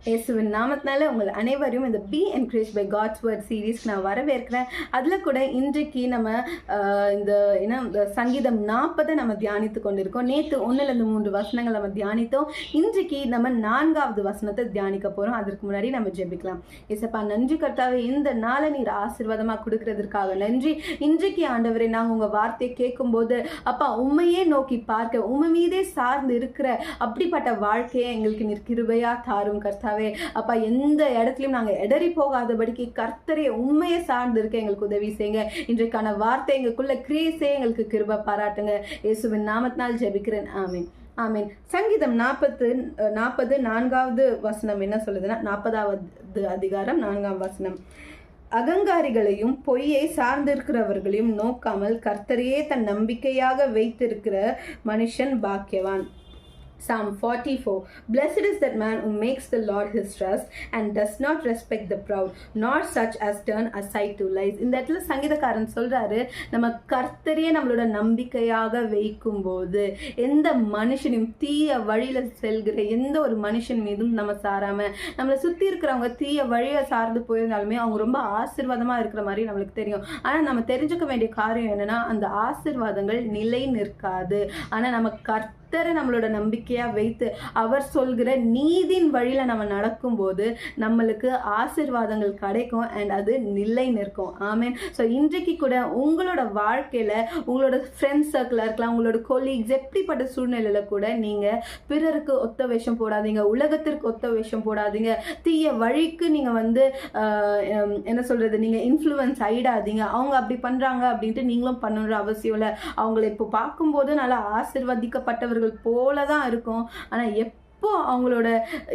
இயேசுவின் நாமத்தினால உங்கள் அனைவரையும் இந்த be encourage by God's word சீரீஸ்க்கு நான் வரவேற்கிறேன். அதில் கூட இன்றைக்கு நம்ம இந்த சங்கீதம் 40 நம்ம தியானித்து கொண்டிருக்கோம். நேற்று 1-3 வசனங்கள் நம்ம தியானித்தோம். இன்றைக்கு நம்ம 4வது வசனத்தை தியானிக்க போகிறோம். அதற்கு முன்னாடி நம்ம ஜெபிக்கலாம். ஏசப்பா, நன்றி கர்த்தாவே, இந்த நாளை நீர் ஆசீர்வாதமாக கொடுக்கறதுக்காக நன்றி. இன்றைக்கு ஆண்டவரே, நாங்கள் உங்கள் வார்த்தையை கேட்கும்போது அப்பா உண்மையே நோக்கி பார்க்க உண்மை மீதே சார்ந்து இருக்கிற அப்படிப்பட்ட வாழ்க்கையை எங்களுக்கு நீர் கிருபையா தாரும் கர்த்தா. அப்பா, எந்த இடத்துலயும் நாங்க இடறி போகாதபடிக்கு கர்த்தரே உண்மையை சார்ந்து இருக்க எங்களுக்கு உதவி செய்யுங்க. இன்றைக்கான வார்த்தை எங்களுக்குள்ள கிரியை செய்ய எங்களுக்கு கிருபை பாராட்டுங்க. இயேசுவின் நாமத்தினால் ஜெபிக்கிறேன். ஆமீன், ஆமீன். சங்கீதம் 40 4வது வசனம் என்ன சொல்லுதுன்னா, 40வது அதிகாரம் 4ஆம் வசனம், அகங்காரிகளையும் பொய்யை சார்ந்திருக்கிறவர்களையும் நோக்காமல் கர்த்தரையே தன் நம்பிக்கையாக வைத்திருக்கிற மனுஷன் பாக்கியவான். Psalm 44. Blessed is that man who makes the Lord his trust and does not respect the proud, nor such as turn aside to lies. இந்த இடத்துல சங்கீதக்காரன் சொல்றாரு, நம்ம கர்த்தரையே நம்மளோட நம்பிக்கையாக வைக்கும் போது எந்த மனுஷனையும் தீய வழியில செல்கிற எந்த ஒரு மனுஷன் மீதும் நம்ம சாராம, நம்மளை சுத்தி இருக்கிறவங்க தீய வழியை சார்ந்து போயிருந்தாலுமே அவங்க ரொம்ப ஆசீர்வாதமா இருக்கிற மாதிரி நம்மளுக்கு தெரியும். ஆனா நம்ம தெரிஞ்சுக்க வேண்டிய காரியம் என்னன்னா, அந்த ஆசீர்வாதங்கள் நிலை நிற்காது. ஆனா நம்ம கர்த்தரை நம்மளோட நம்பிக்கையா வைத்து அவர் சொல்கிற நீதின் வழியில நம்ம நடக்கும்போது நம்மளுக்கு ஆசீர்வாதங்கள் கிடைக்கும் அண்ட் அது நிலை நிற்கும். ஆமேன். ஸோ இன்றைக்கு கூட உங்களோட வாழ்க்கையில உங்களோட ஃப்ரெண்ட்ஸ் சர்க்கிளாக இருக்கலாம், உங்களோட கொலீக்ஸ், எப்படிப்பட்ட சூழ்நிலையில கூட நீங்க பிறருக்கு ஒத்த வேஷம் போடாதீங்க, உலகத்திற்கு ஒத்த வேஷம் போடாதீங்க, தீய வழிக்கு நீங்க என்ன சொல்றது, நீங்க இன்ஃப்ளூயன்ஸ் ஆயிடாதீங்க. அவங்க அப்படி பண்றாங்க அப்படின்ட்டு நீங்களும் பண்ணணுன்ற அவசியம் இல்லை. அவங்களை இப்போ பார்க்கும்போது நல்லா ஆசீர்வதிக்கப்பட்டவர்கள் போலதான் இருக்கும். ஆனா எப்போ அவங்களோட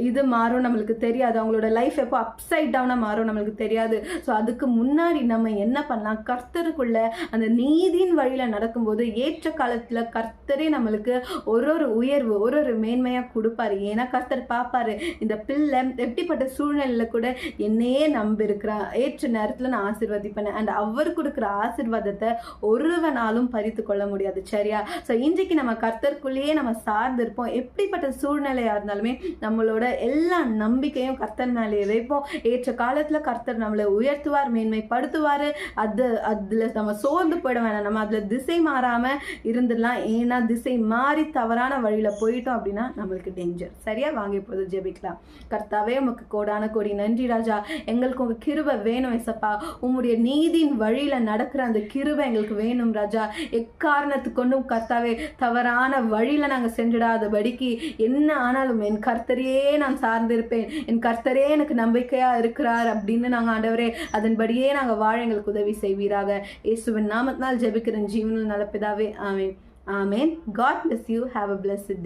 இது மாறும் நம்மளுக்கு தெரியாது. அவங்களோட லைஃப் எப்போ அப்சைட் டவுனாக மாறும் நம்மளுக்கு தெரியாது. ஸோ அதுக்கு முன்னாடி நம்ம என்ன பண்ணலாம், கர்த்தருக்குள்ள அந்த நீதியின் வழியில் நடக்கும்போது ஏற்ற காலத்தில் கர்த்தரே நம்மளுக்கு ஒரு உயர்வு ஒரு மேன்மையாக கொடுப்பாரு. ஏன்னா கர்த்தர் பார்ப்பாரு, இந்த பிள்ளை எப்படிப்பட்ட சூழ்நிலையில் கூட என்னையே நம்பியிருக்கிறா, ஏற்ற நேரத்தில் நான் ஆசீர்வதிப்பேன். அண்ட் அவர் கொடுக்குற ஆசீர்வாதத்தை ஒருவனாலும் பறித்து கொள்ள முடியாது. சரியா? ஸோ இன்றைக்கு நம்ம கர்த்தருக்குள்ளேயே நம்ம சார்ந்திருப்போம். எப்படிப்பட்ட சூழ்நிலையாக இருந்தாலுமே நம்மளோட எல்லா நம்பிக்கையும் கர்த்தர் மேலே வைப்போம். ஏற்ற காலத்துல கர்த்தர் நம்மளை உயர்த்துவார், மேன்மைப்படுத்துவாரு. அதுல நம்ம சோர்ந்து போயிட வேணாம். நம்ம அதுல திசை மாறாம இருந்துடலாம். ஏன்னா திசை மாறி தவறான வழியில போயிட்டோம் அப்படின்னா நம்மளுக்கு டேஞ்சர். சரியா? வாங்க இப்போது ஜெபிக்கலாம். கர்த்தாவே, உமக்கு கோடான கோடி நன்றி ராஜா. எங்களுக்கு உங்க கிருபை வேணும் ஏசப்பா. உம்முடைய நீதியின் வழியில நடக்கிற அந்த கிருபை எங்களுக்கு வேணும் ராஜா. எக்காரணத்துக்கு கொண்டும் கர்த்தாவே தவறான வழியில நாங்க சென்றிடாதபடிக்கு என்ன ஆனாலும் என் கர்த்தரையே நான் சார்ந்திருப்பேன், என் கர்த்தரே எனக்கு நம்பிக்கையா இருக்கிறார் அப்படின்னு நாங்க ஆண்டவரே அதன்படியே நாங்க வாழ எங்களுக்கு உதவி செய்வீராக. இயேசுவின் நாமத்தினால் ஜெபிக்கிறேன் ஜீவனில் நல்ல பிதாவே. ஆமென், ஆமென். God bless you. Have a blessed day.